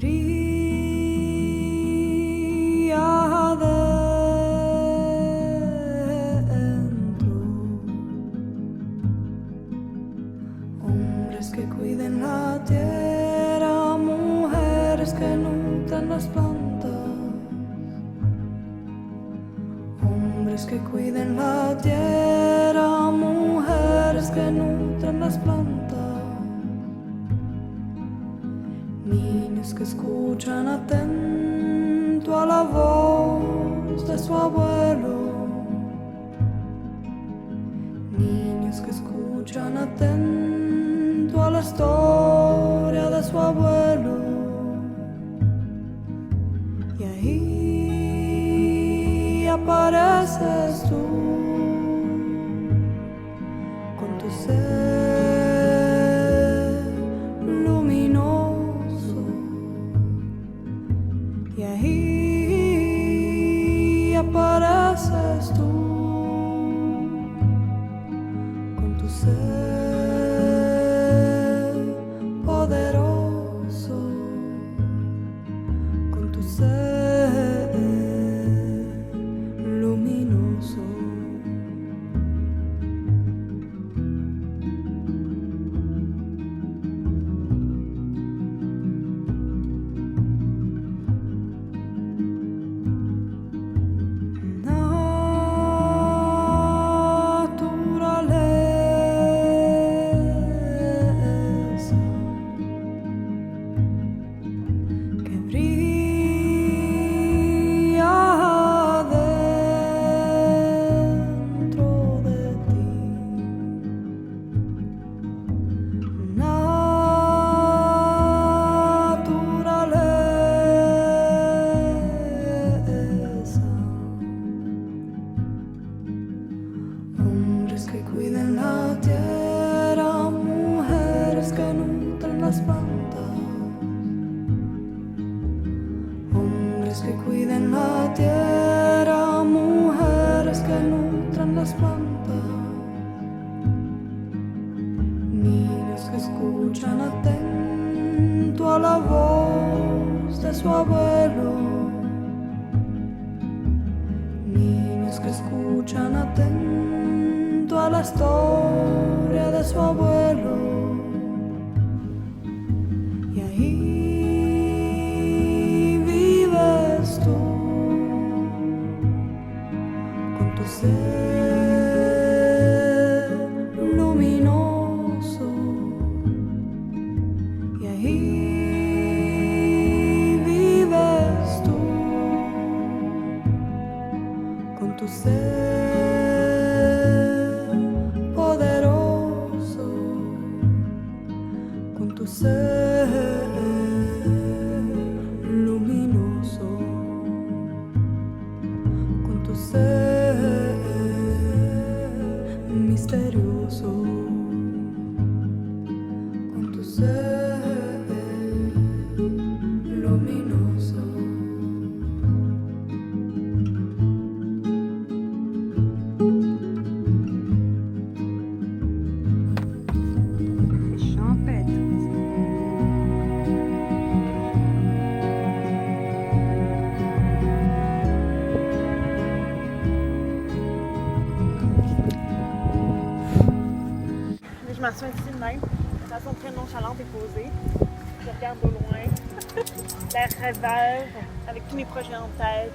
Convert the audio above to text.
brilla adentro. Hombres que cuiden la tierra, mujeres que nutran las plantas. Hombres que cuiden la tierra, mujeres que nutran las plantas. Niños que escuchan atento a la voz de su abuelo. Niños que escuchan atento a la historia de su abuelo. Y ahí apareces tú con tu ser luminoso. Y ahí apareces tú con tu ser poderoso, con tu ser luminoso. Naturaleza que brilla dentro de ti. Naturaleza. Hombres que cuiden la tierra, mujeres que nutran las plantas. Hombres que cuiden la tierra, mujeres que nutran las plantas. Niños que escuchan atento a la voz de su abuelo. Niños que escuchan atento a la historia de su abuelo. Y ahí vives tú con tu ser luminoso. Y ahí vives tú con tu ser poderoso, con tu ser luminoso, con tu ser misterioso, con tu ser luminoso. Champêtre. Je m'assois ici de même, de façon très nonchalante et posée. Je regarde au loin, l'air rêveur, avec tous mes projets en tête.